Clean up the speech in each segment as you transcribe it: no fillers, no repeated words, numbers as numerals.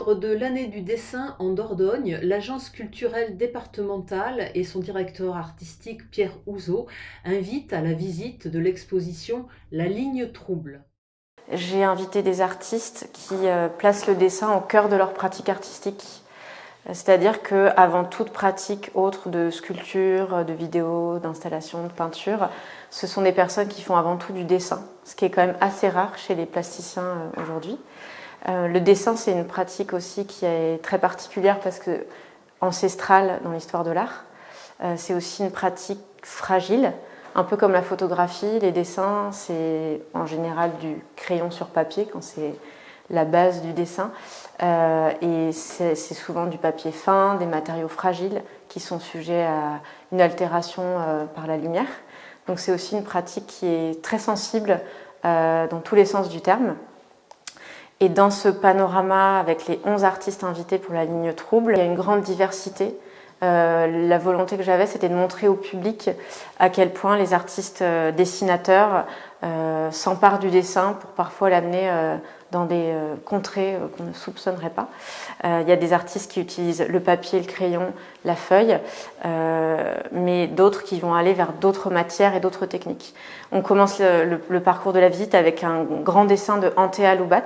cadre de l'année du dessin en Dordogne, l'agence culturelle départementale et son directeur artistique Pierre Houzeau invitent à la visite de l'exposition La Ligne Trouble. J'ai invité des artistes qui placent le dessin au cœur de leur pratique artistique. C'est-à-dire qu'avant toute pratique autre de sculpture, de vidéo, d'installation, de peinture, ce sont des personnes qui font avant tout du dessin, ce qui est quand même assez rare chez les plasticiens aujourd'hui. Le dessin, c'est une pratique aussi qui est très particulière parce que ancestrale dans l'histoire de l'art. C'est aussi une pratique fragile, un peu comme la photographie. Les dessins, c'est en général du crayon sur papier quand c'est la base du dessin. Et c'est souvent du papier fin, des matériaux fragiles qui sont sujets à une altération par la lumière. Donc c'est aussi une pratique qui est très sensible dans tous les sens du terme. Et dans ce panorama, avec les 11 artistes invités pour la Ligne Trouble, il y a une grande diversité. La volonté que j'avais, c'était de montrer au public à quel point les artistes dessinateurs s'emparent du dessin pour parfois l'amener dans des contrées qu'on ne soupçonnerait pas. Il y a des artistes qui utilisent le papier, le crayon, la feuille, mais d'autres qui vont aller vers d'autres matières et d'autres techniques. On commence le parcours de la visite avec un grand dessin de Antea Loubat.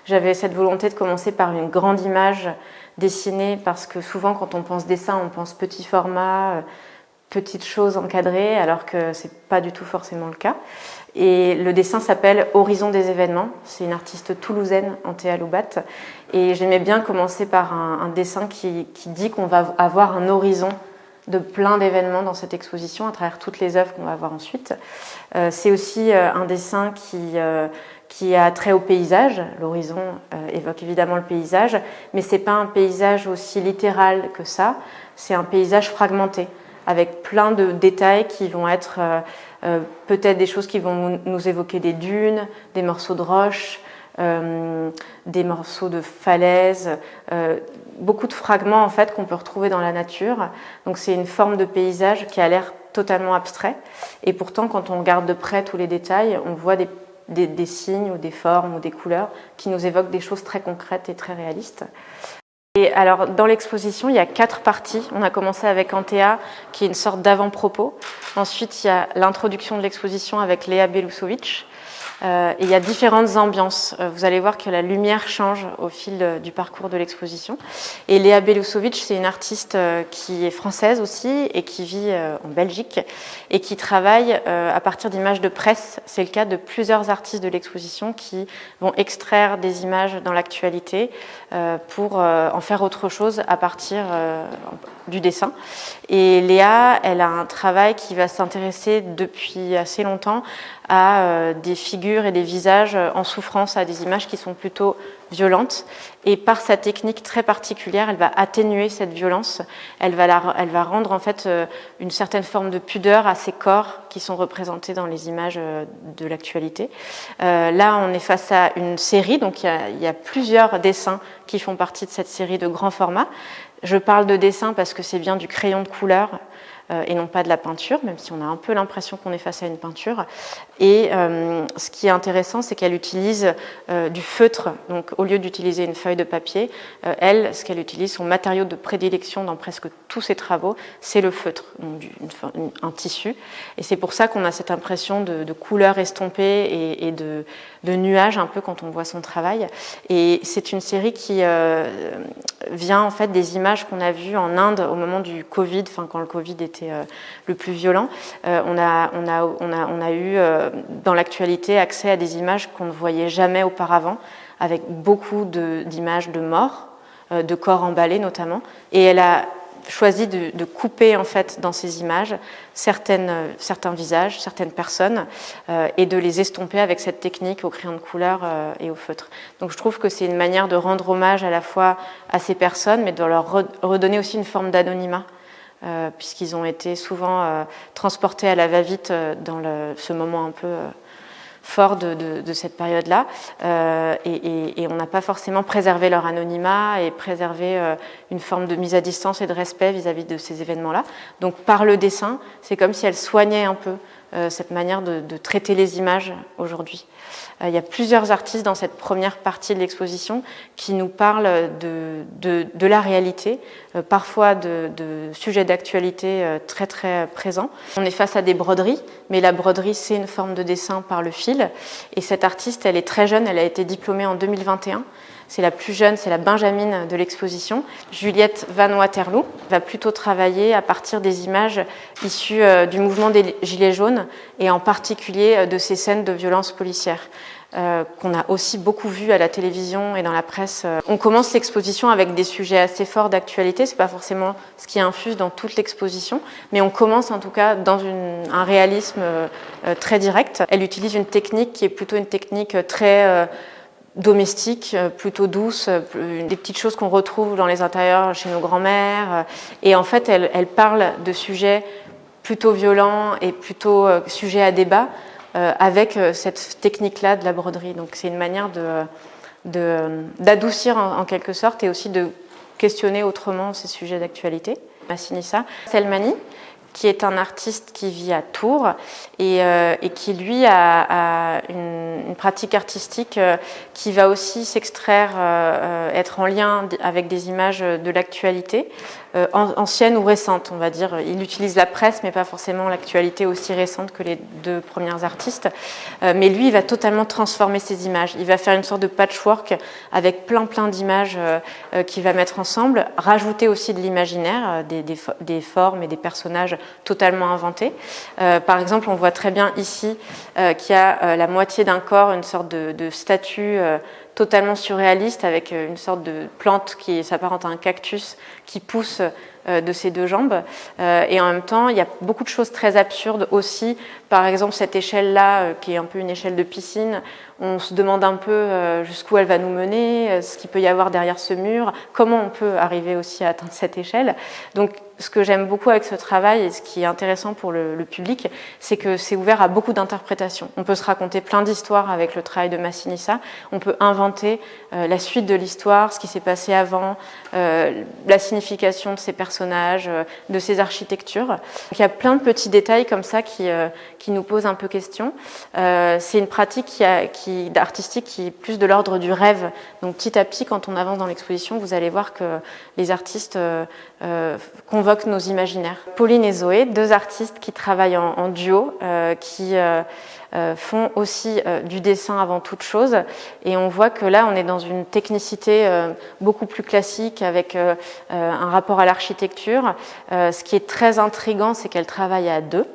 J'avais cette volonté de commencer par une grande image dessinée parce que souvent quand on pense dessin, on pense petit format, petites choses encadrées, alors que c'est pas du tout forcément le cas. Et le dessin s'appelle Horizon des événements. C'est une artiste toulousaine, Antea Loubat. Et j'aimais bien commencer par un dessin qui dit qu'on va avoir un horizon de plein d'événements dans cette exposition à travers toutes les œuvres qu'on va voir ensuite. C'est aussi un dessin qui a trait au paysage. L'horizon évoque évidemment le paysage, mais c'est pas un paysage aussi littéral que ça. C'est un paysage fragmenté, avec plein de détails qui vont être peut-être des choses qui vont nous évoquer des dunes, des morceaux de roches, des morceaux de falaises, beaucoup de fragments en fait qu'on peut retrouver dans la nature. Donc c'est une forme de paysage qui a l'air totalement abstrait, et pourtant quand on regarde de près tous les détails, on voit des signes ou des formes ou des couleurs qui nous évoquent des choses très concrètes et très réalistes. Et alors, dans l'exposition, il y a 4 parties. On a commencé avec Antea, qui est une sorte d'avant-propos. Ensuite, il y a l'introduction de l'exposition avec Léa Belousovitch. Et il y a différentes ambiances. Vous allez voir que la lumière change au fil du parcours de l'exposition. Et Léa Belousovitch, c'est une artiste qui est française aussi et qui vit en Belgique et qui travaille à partir d'images de presse. C'est le cas de plusieurs artistes de l'exposition qui vont extraire des images dans l'actualité pour en faire autre chose à partir du dessin. Et Léa, elle a un travail qui va s'intéresser depuis assez longtemps à des figures et des visages en souffrance, à des images qui sont plutôt violentes. Et par sa technique très particulière, elle va atténuer cette violence. Elle va rendre en fait une certaine forme de pudeur à ces corps qui sont représentés dans les images de l'actualité. Là, on est face à une série, donc il y a plusieurs dessins qui font partie de cette série de grands formats. Je parle de dessin parce que c'est bien du crayon de couleur et non pas de la peinture, même si on a un peu l'impression qu'on est face à une peinture. Et ce qui est intéressant, c'est qu'elle utilise du feutre. Donc, au lieu d'utiliser une feuille de papier, elle, ce qu'elle utilise, son matériau de prédilection dans presque tous ses travaux, c'est le feutre, donc un tissu. Et c'est pour ça qu'on a cette impression de couleurs estompées et de nuages un peu quand on voit son travail. Et c'est une série qui vient en fait des images qu'on a vues en Inde au moment du Covid, enfin quand le Covid était le plus violent. On a eu dans l'actualité accès à des images qu'on ne voyait jamais auparavant, avec beaucoup d'images de morts, de corps emballés notamment. Et elle a choisi de couper en fait dans ces images certains visages, certaines personnes, et de les estomper avec cette technique au crayon de couleur et au feutre. Donc je trouve que c'est une manière de rendre hommage à la fois à ces personnes, mais de leur redonner aussi une forme d'anonymat. Puisqu'ils ont été souvent transportés à la va-vite dans ce moment un peu fort de cette période-là, et on n'a pas forcément préservé leur anonymat et préservé une forme de mise à distance et de respect vis-à-vis de ces événements-là. Donc par le dessin, c'est comme si elle soignait un peu cette manière de traiter les images aujourd'hui. Il y a plusieurs artistes dans cette première partie de l'exposition qui nous parlent de la réalité, parfois de sujets d'actualité très très présents. On est face à des broderies, mais la broderie c'est une forme de dessin par le fil. Et cette artiste, elle est très jeune, elle a été diplômée en 2021. C'est la plus jeune, c'est la Benjamine de l'exposition. Juliette Van Waterloo va plutôt travailler à partir des images issues du mouvement des Gilets jaunes et en particulier de ces scènes de violence policière qu'on a aussi beaucoup vu à la télévision et dans la presse. On commence l'exposition avec des sujets assez forts d'actualité, c'est pas forcément ce qui infuse dans toute l'exposition, mais on commence en tout cas dans un réalisme très direct. Elle utilise une technique qui est plutôt une technique très domestique, plutôt douce, des petites choses qu'on retrouve dans les intérieurs chez nos grands-mères. Et en fait, elle parle de sujets plutôt violents et plutôt sujets à débat avec cette technique-là de la broderie. Donc c'est une manière d'adoucir en quelque sorte et aussi de questionner autrement ces sujets d'actualité. Massinissa Selmani, qui est un artiste qui vit à Tours et qui, lui, a une pratique artistique qui va aussi s'extraire, être en lien avec des images de l'actualité, ancienne ou récente, on va dire. Il utilise la presse, mais pas forcément l'actualité aussi récente que les deux premiers artistes. Mais lui, il va totalement transformer ces images. Il va faire une sorte de patchwork avec plein d'images qu'il va mettre ensemble, rajouter aussi de l'imaginaire, des formes et des personnages totalement inventés. Par exemple, on voit très bien ici qu'il y a la moitié d'un corps, une sorte de statue totalement surréaliste avec une sorte de plante qui s'apparente à un cactus qui pousse de ses deux jambes. Et en même temps, il y a beaucoup de choses très absurdes aussi. Par exemple, cette échelle-là, qui est un peu une échelle de piscine, on se demande un peu jusqu'où elle va nous mener, ce qu'il peut y avoir derrière ce mur, comment on peut arriver aussi à atteindre cette échelle. Donc, ce que j'aime beaucoup avec ce travail et ce qui est intéressant pour le public, c'est que c'est ouvert à beaucoup d'interprétations. On peut se raconter plein d'histoires avec le travail de Massinissa. On peut inventer la suite de l'histoire, ce qui s'est passé avant, la signification de ces personnages, de ces architectures. Donc, il y a plein de petits détails comme ça qui nous posent un peu question. C'est une pratique artistique qui est plus de l'ordre du rêve. Donc petit à petit, quand on avance dans l'exposition, vous allez voir que les artistes convoquent nos imaginaires. Pauline et Zoé, deux artistes qui travaillent en duo, qui font aussi du dessin avant toute chose. Et on voit que là, on est dans une technicité beaucoup plus classique avec un rapport à l'architecture. Ce qui est très intriguant, c'est qu'elles travaillent à deux,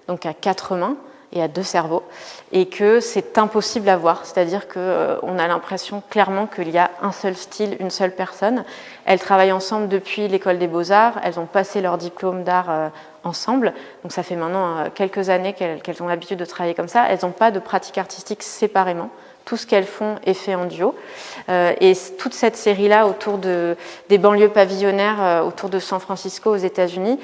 donc à quatre mains et à deux cerveaux, et que c'est impossible à voir, c'est-à-dire qu'on a l'impression clairement qu'il y a un seul style, une seule personne. Elles travaillent ensemble depuis l'école des Beaux-Arts, elles ont passé leur diplôme d'art ensemble, donc ça fait maintenant quelques années qu'elles ont l'habitude de travailler comme ça. Elles n'ont pas de pratique artistique séparément. Tout ce qu'elles font est fait en duo. Et toute cette série-là autour des banlieues pavillonnaires autour de San Francisco aux États-Unis,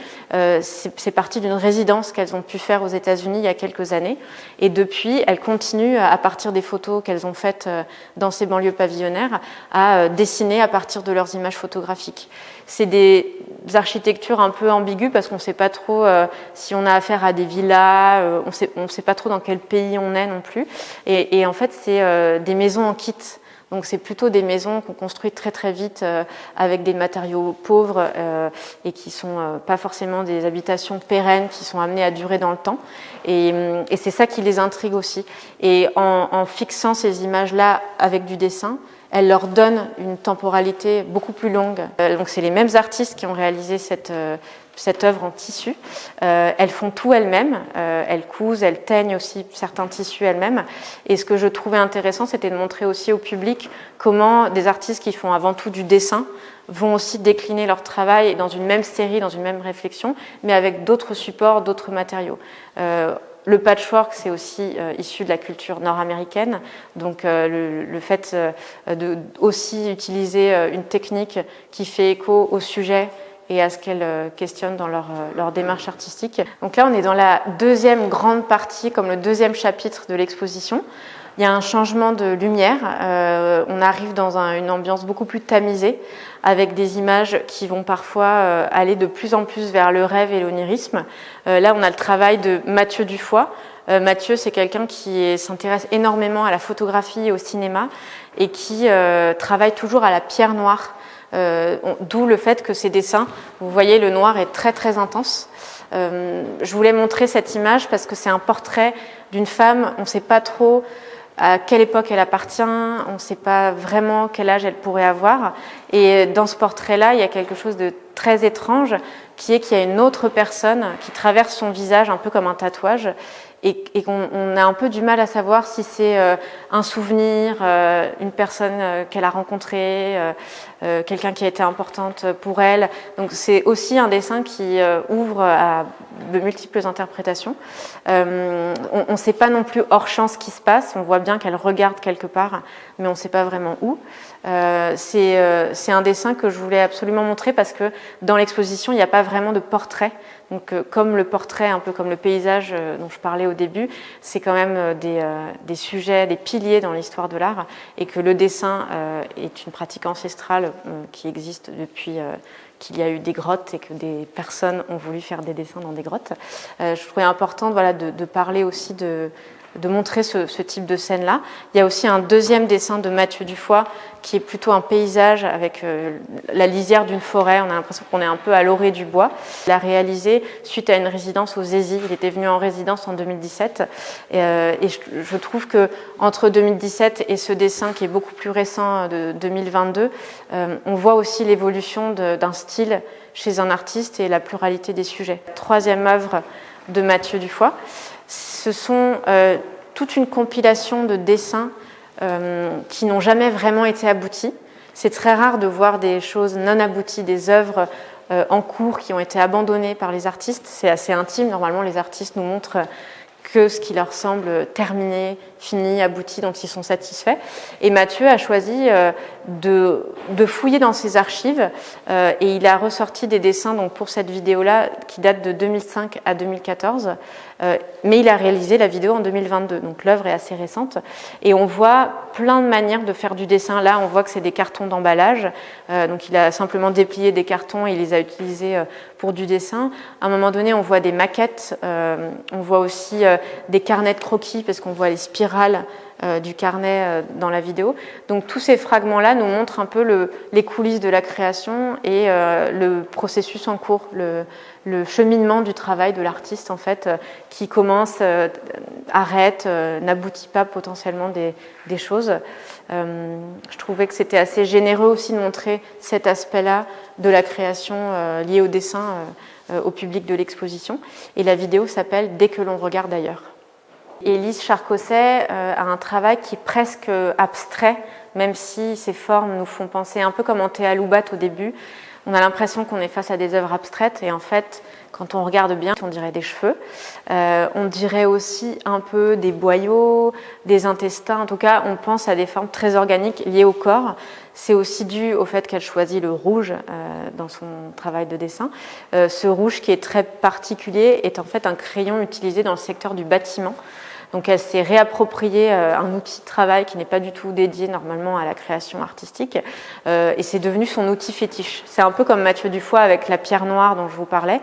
c'est parti d'une résidence qu'elles ont pu faire aux États-Unis il y a quelques années. Et depuis, elles continuent, à partir des photos qu'elles ont faites dans ces banlieues pavillonnaires, à dessiner à partir de leurs images photographiques. C'est des architectures un peu ambiguës parce qu'on ne sait pas trop si on a affaire à des villas, on ne sait pas trop dans quel pays on est non plus. Et en fait, c'est des maisons en kit. Donc c'est plutôt des maisons qu'on construit très très vite avec des matériaux pauvres et qui sont pas forcément des habitations pérennes qui sont amenées à durer dans le temps. Et c'est ça qui les intrigue aussi. Et en fixant ces images-là avec du dessin, elle leur donne une temporalité beaucoup plus longue. Donc c'est les mêmes artistes qui ont réalisé cette œuvre en tissu. Elles font tout elles-mêmes, elles cousent, elles teignent aussi certains tissus elles-mêmes. Et ce que je trouvais intéressant, c'était de montrer aussi au public comment des artistes qui font avant tout du dessin vont aussi décliner leur travail dans une même série, dans une même réflexion, mais avec d'autres supports, d'autres matériaux. Le patchwork, c'est aussi issu de la culture nord-américaine, donc le fait de aussi utiliser une technique qui fait écho au sujet et à ce qu'elles questionnent dans leur démarche artistique. Donc là, on est dans la deuxième grande partie, comme le deuxième chapitre de l'exposition. Il y a un changement de lumière, on arrive dans une ambiance beaucoup plus tamisée, avec des images qui vont parfois aller de plus en plus vers le rêve et l'onirisme. Là, on a le travail de Mathieu Dufoy. Mathieu, c'est quelqu'un qui s'intéresse énormément à la photographie et au cinéma, et qui travaille toujours à la pierre noire, d'où le fait que ces dessins, vous voyez, le noir est très très intense. Je voulais montrer cette image parce que c'est un portrait d'une femme, on ne sait pas trop à quelle époque elle appartient, on ne sait pas vraiment quel âge elle pourrait avoir. Et dans ce portrait-là, il y a quelque chose de très étrange, qui est qu'il y a une autre personne qui traverse son visage un peu comme un tatouage, et qu'on a un peu du mal à savoir si c'est un souvenir, une personne qu'elle a rencontrée, quelqu'un qui a été importante pour elle. Donc c'est aussi un dessin qui ouvre à de multiples interprétations. On ne sait pas non plus hors champ ce qui se passe, on voit bien qu'elle regarde quelque part, mais on ne sait pas vraiment où. C'est un dessin que je voulais absolument montrer parce que dans l'exposition, il n'y a pas vraiment de portrait. Donc, comme le portrait, un peu comme le paysage dont je parlais au début, c'est quand même des sujets, des piliers dans l'histoire de l'art, et que le dessin est une pratique ancestrale qui existe depuis qu'il y a eu des grottes et que des personnes ont voulu faire des dessins dans des grottes. Je trouvais important, voilà, de parler aussi de montrer ce type de scène-là. Il y a aussi un deuxième dessin de Mathieu Dufoy qui est plutôt un paysage avec la lisière d'une forêt. On a l'impression qu'on est un peu à l'orée du bois. Il a réalisé suite à une résidence aux Zézis. Il était venu en résidence en 2017. Et je trouve que entre 2017 et ce dessin qui est beaucoup plus récent de 2022, on voit aussi l'évolution d'un style chez un artiste et la pluralité des sujets. Troisième œuvre de Mathieu Dufoy. Ce sont toute une compilation de dessins qui n'ont jamais vraiment été aboutis. C'est très rare de voir des choses non abouties, des œuvres en cours qui ont été abandonnées par les artistes. C'est assez intime. Normalement, les artistes nous montrent que ce qui leur semble terminé, fini, abouti, dont ils sont satisfaits. Et Mathieu a choisi de fouiller dans ses archives et il a ressorti des dessins donc, pour cette vidéo-là qui date de 2005 à 2014, mais il a réalisé la vidéo en 2022, donc l'œuvre est assez récente. Et on voit plein de manières de faire du dessin. Là, on voit que c'est des cartons d'emballage, donc il a simplement déplié des cartons et il les a utilisés pour du dessin. À un moment donné, on voit des maquettes, on voit aussi des carnets de croquis parce qu'on voit les spirales du carnet dans la vidéo. Donc tous ces fragments-là nous montrent un peu les coulisses de la création et le processus en cours, le cheminement du travail de l'artiste en fait, qui commence, arrête, n'aboutit pas potentiellement des choses. Je trouvais que c'était assez généreux aussi de montrer cet aspect-là de la création liée au dessin au public de l'exposition. Et la vidéo s'appelle « Dès que l'on regarde ailleurs ». Élise Charcosset a un travail qui est presque abstrait, même si ses formes nous font penser un peu comme en Théa Loubat au début. On a l'impression qu'on est face à des œuvres abstraites et en fait, quand on regarde bien, on dirait des cheveux. On dirait aussi un peu des boyaux, des intestins. En tout cas, on pense à des formes très organiques liées au corps. C'est aussi dû au fait qu'elle choisit le rouge dans son travail de dessin. Ce rouge qui est très particulier est en fait un crayon utilisé dans le secteur du bâtiment. Donc elle s'est réapproprié un outil de travail qui n'est pas du tout dédié normalement à la création artistique et c'est devenu son outil fétiche. C'est un peu comme Mathieu Dufoy avec la pierre noire dont je vous parlais.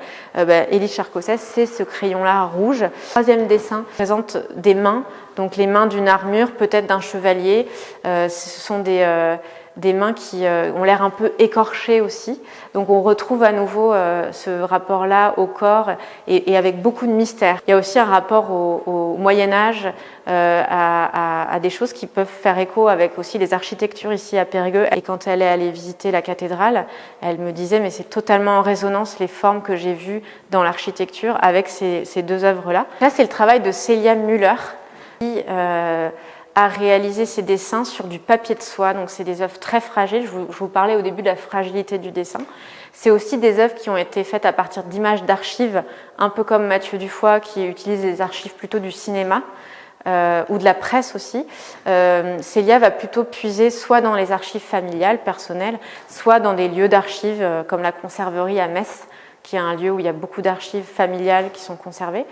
Élise Charcosset, c'est ce crayon-là rouge. Troisième dessin présente des mains, donc les mains d'une armure, peut-être d'un chevalier. Ce sont des mains qui ont l'air un peu écorchées aussi. Donc on retrouve à nouveau ce rapport-là au corps et avec beaucoup de mystère. Il y a aussi un rapport au Moyen-Âge, à des choses qui peuvent faire écho avec aussi les architectures ici à Périgueux. Et quand elle est allée visiter la cathédrale, elle me disait mais c'est totalement en résonance les formes que j'ai vues dans l'architecture avec ces deux œuvres-là. Là, c'est le travail de Célia Müller qui a réalisé ses dessins sur du papier de soie. Donc c'est des œuvres très fragiles. Je vous parlais au début de la fragilité du dessin. C'est aussi des œuvres qui ont été faites à partir d'images d'archives, un peu comme Mathieu Dufoy qui utilise des archives plutôt du cinéma. ou de la presse aussi, Célia va plutôt puiser soit dans les archives familiales, personnelles, soit dans des lieux d'archives comme la conserverie à Metz, qui est un lieu où il y a beaucoup d'archives familiales qui sont conservées.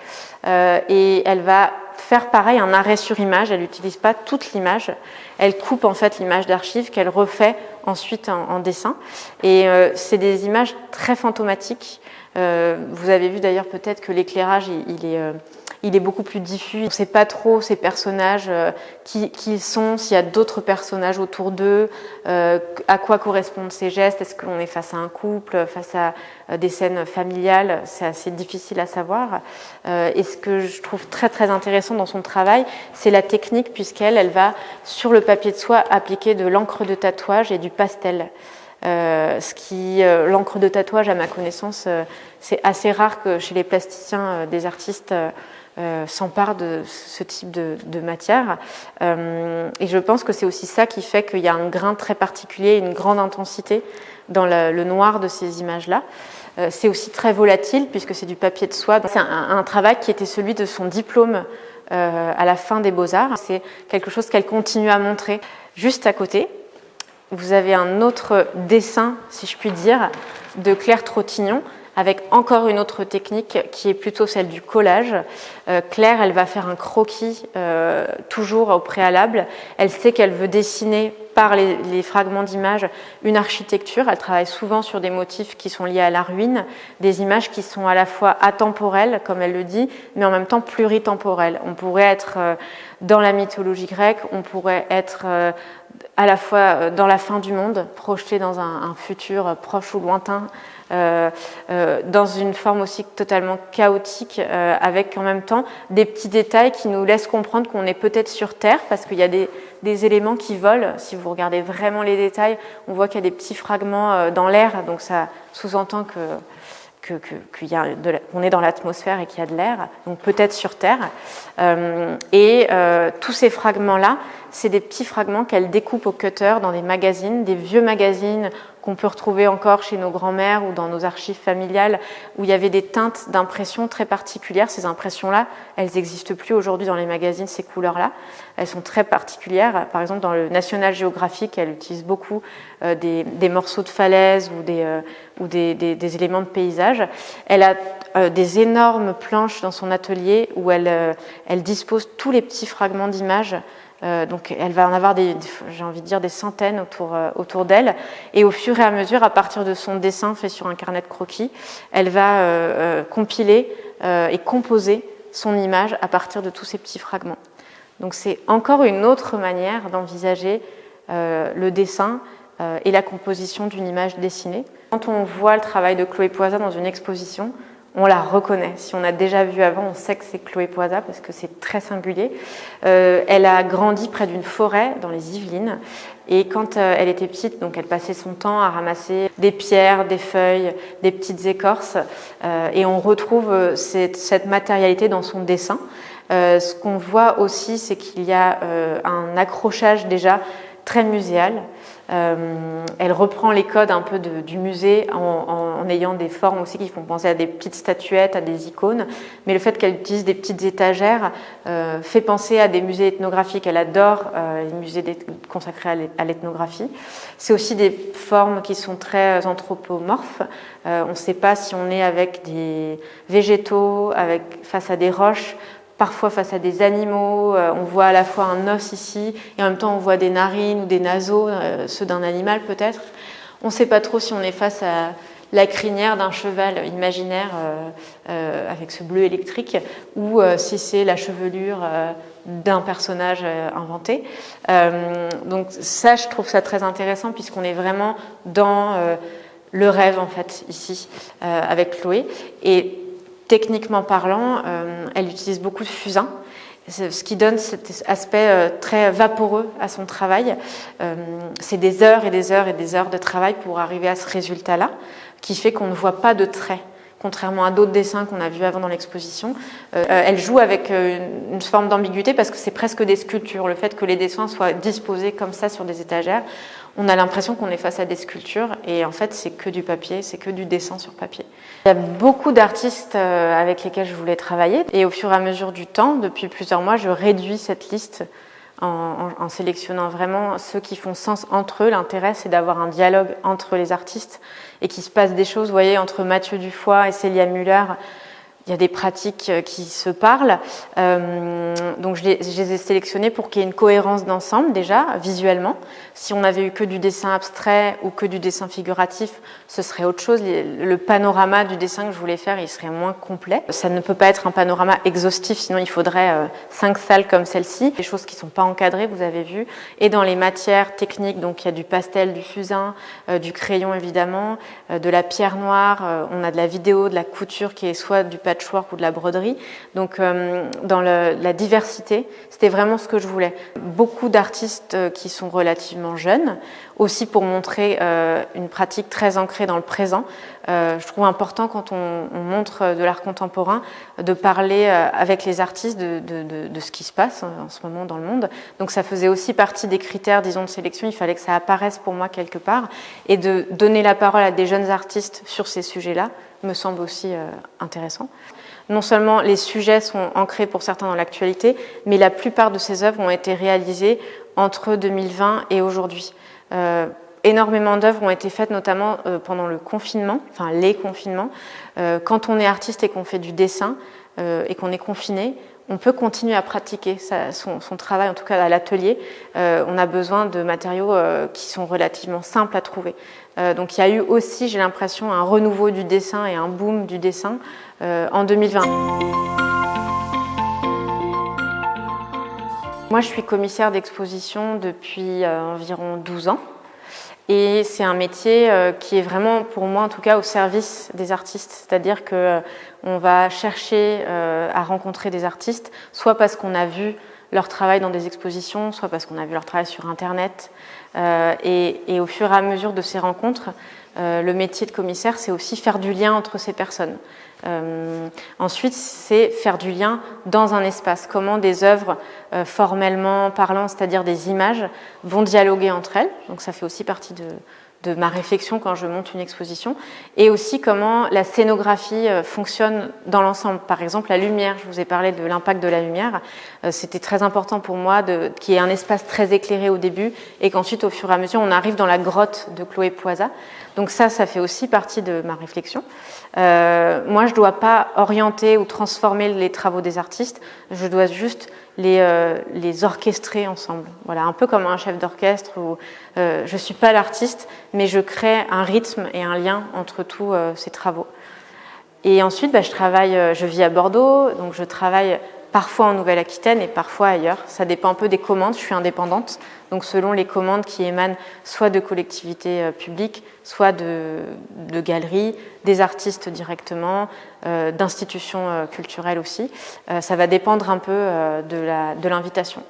Et elle va faire pareil, un arrêt sur image. Elle n'utilise pas toute l'image. Elle coupe en fait l'image d'archive qu'elle refait ensuite en dessin. Et c'est des images très fantomatiques. Vous avez vu d'ailleurs peut-être que l'éclairage, il est beaucoup plus diffus. On ne sait pas trop ces personnages, qui ils sont, s'il y a d'autres personnages autour d'eux, à quoi correspondent ces gestes, est-ce qu'on est face à un couple, face à des scènes familiales, c'est assez difficile à savoir. Et ce que je trouve très très intéressant dans son travail, c'est la technique, puisqu'elle va sur le papier de soie appliquer de l'encre de tatouage et du pastel. L'encre de tatouage, à ma connaissance, c'est assez rare que chez les plasticiens, des artistes s'emparent de ce type de matière. Et je pense que c'est aussi ça qui fait qu'il y a un grain très particulier, une grande intensité dans le noir de ces images-là. C'est aussi très volatile puisque c'est du papier de soie. C'est un travail qui était celui de son diplôme à la fin des Beaux-Arts. C'est quelque chose qu'elle continue à montrer. Juste à côté, vous avez un autre dessin, si je puis dire, de Claire Trottignon, avec encore une autre technique qui est plutôt celle du collage. Claire, elle va faire un croquis toujours au préalable. Elle sait qu'elle veut dessiner par les fragments d'images une architecture. Elle travaille souvent sur des motifs qui sont liés à la ruine, des images qui sont à la fois atemporelles, comme elle le dit, mais en même temps pluritemporelles. On pourrait être dans la mythologie grecque, on pourrait être à la fois dans la fin du monde, projeté dans un futur proche ou lointain, dans une forme aussi totalement chaotique, avec en même temps des petits détails qui nous laissent comprendre qu'on est peut-être sur Terre, parce qu'il y a des éléments qui volent. Si vous regardez vraiment les détails, on voit qu'il y a des petits fragments dans l'air, donc ça sous-entend qu'on est dans l'atmosphère et qu'il y a de l'air, donc peut-être sur Terre. Tous ces fragments-là, c'est des petits fragments qu'elle découpe au cutter dans des magazines, des vieux magazines qu'on peut retrouver encore chez nos grands-mères ou dans nos archives familiales, où il y avait des teintes d'impression très particulières. Ces impressions-là, elles n'existent plus aujourd'hui dans les magazines, ces couleurs-là. Elles sont très particulières. Par exemple, dans le National Geographic, elle utilise beaucoup des morceaux de falaise ou des éléments de paysage. Elle a des énormes planches dans son atelier où elle dispose tous les petits fragments d'images. Donc elle va en avoir j'ai envie de dire des centaines autour d'elle, et au fur et à mesure, à partir de son dessin fait sur un carnet de croquis, elle va compiler et composer son image à partir de tous ces petits fragments. Donc c'est encore une autre manière d'envisager le dessin et la composition d'une image dessinée. Quand on voit le travail de Chloé Poisat dans une exposition, on la reconnaît. Si on a déjà vu avant, on sait que c'est Chloé Poisat parce que c'est très singulier. Elle a grandi près d'une forêt dans les Yvelines, et quand elle était petite, donc elle passait son temps à ramasser des pierres, des feuilles, des petites écorces, et on retrouve cette matérialité dans son dessin. Ce qu'on voit aussi, c'est qu'il y a un accrochage déjà très muséal. Elle reprend les codes un peu du musée en ayant des formes aussi qui font penser à des petites statuettes, à des icônes, mais le fait qu'elle utilise des petites étagères fait penser à des musées ethnographiques. Elle adore les musées consacrés à l'ethnographie. C'est aussi des formes qui sont très anthropomorphes. On ne sait pas si on est avec des végétaux, face à des roches, parfois face à des animaux. On voit à la fois un os ici et en même temps on voit des narines ou des naseaux, ceux d'un animal peut-être. On ne sait pas trop si on est face à la crinière d'un cheval imaginaire avec ce bleu électrique, ou si c'est la chevelure d'un personnage inventé. Donc ça, je trouve ça très intéressant puisqu'on est vraiment dans le rêve en fait ici avec Chloé. Et techniquement parlant, elle utilise beaucoup de fusain, ce qui donne cet aspect très vaporeux à son travail. C'est des heures et des heures et des heures de travail pour arriver à ce résultat-là, qui fait qu'on ne voit pas de traits, contrairement à d'autres dessins qu'on a vus avant dans l'exposition. Elle joue avec une forme d'ambiguïté parce que c'est presque des sculptures. Le fait que les dessins soient disposés comme ça sur des étagères, on a l'impression qu'on est face à des sculptures et en fait c'est que du papier, c'est que du dessin sur papier. Il y a beaucoup d'artistes avec lesquels je voulais travailler et au fur et à mesure du temps, depuis plusieurs mois, je réduis cette liste en sélectionnant vraiment ceux qui font sens entre eux. L'intérêt, c'est d'avoir un dialogue entre les artistes et qu'il se passe des choses. Vous voyez, entre Mathieu Dufoy et Célia Müller, il y a des pratiques qui se parlent. Donc je les ai sélectionnés pour qu'il y ait une cohérence d'ensemble déjà, visuellement. Si on avait eu que du dessin abstrait ou que du dessin figuratif, ce serait autre chose. Le panorama du dessin que je voulais faire, il serait moins complet. Ça ne peut pas être un panorama exhaustif, sinon il faudrait 5 salles comme celle-ci. Des choses qui ne sont pas encadrées, vous avez vu. Et dans les matières techniques, donc il y a du pastel, du fusain, du crayon évidemment, de la pierre noire, on a de la vidéo, de la couture qui est soit du patchwork ou de la broderie. Donc dans la diversité, c'était vraiment ce que je voulais. Beaucoup d'artistes qui sont relativement jeunes, aussi pour montrer une pratique très ancrée dans le présent. Je trouve important quand on montre de l'art contemporain de parler avec les artistes de ce qui se passe en ce moment dans le monde. Donc ça faisait aussi partie des critères, disons, de sélection. Il fallait que ça apparaisse pour moi quelque part et de donner la parole à des jeunes artistes sur ces sujets-là me semble aussi intéressant. Non seulement les sujets sont ancrés pour certains dans l'actualité, mais la plupart de ces œuvres ont été réalisées entre 2020 et aujourd'hui. Énormément d'œuvres ont été faites notamment pendant le confinement, enfin les confinements. Quand on est artiste et qu'on fait du dessin et qu'on est confiné, on peut continuer à pratiquer son travail, en tout cas à l'atelier. On a besoin de matériaux qui sont relativement simples à trouver. Donc il y a eu aussi, j'ai l'impression, un renouveau du dessin et un boom du dessin en 2020. Moi, je suis commissaire d'exposition depuis environ 12 ans. Et c'est un métier qui est vraiment, pour moi en tout cas, au service des artistes. C'est-à-dire qu'on va chercher à rencontrer des artistes, soit parce qu'on a vu leur travail dans des expositions, soit parce qu'on a vu leur travail sur Internet. Et au fur et à mesure de ces rencontres, le métier de commissaire, c'est aussi faire du lien entre ces personnes. Ensuite, c'est faire du lien dans un espace. Comment des œuvres formellement parlant, c'est-à-dire des images, vont dialoguer entre elles. Donc ça fait aussi partie de ma réflexion quand je monte une exposition. Et aussi comment la scénographie fonctionne dans l'ensemble. Par exemple, la lumière, je vous ai parlé de l'impact de la lumière. C'était très important pour moi qu'il y ait un espace très éclairé au début et qu'ensuite, au fur et à mesure, on arrive dans la grotte de Chloé Poisa. Donc ça fait aussi partie de ma réflexion. Moi, je ne dois pas orienter ou transformer les travaux des artistes, je dois juste les orchestrer ensemble. Voilà, un peu comme un chef d'orchestre où je ne suis pas l'artiste, mais je crée un rythme et un lien entre tous ces travaux. Et ensuite, je vis à Bordeaux, donc je travaille parfois en Nouvelle-Aquitaine et parfois ailleurs. Ça dépend un peu des commandes, je suis indépendante. Donc selon les commandes qui émanent soit de collectivités publiques, soit de galeries, des artistes directement, d'institutions culturelles aussi. Ça va dépendre un peu de l'invitation.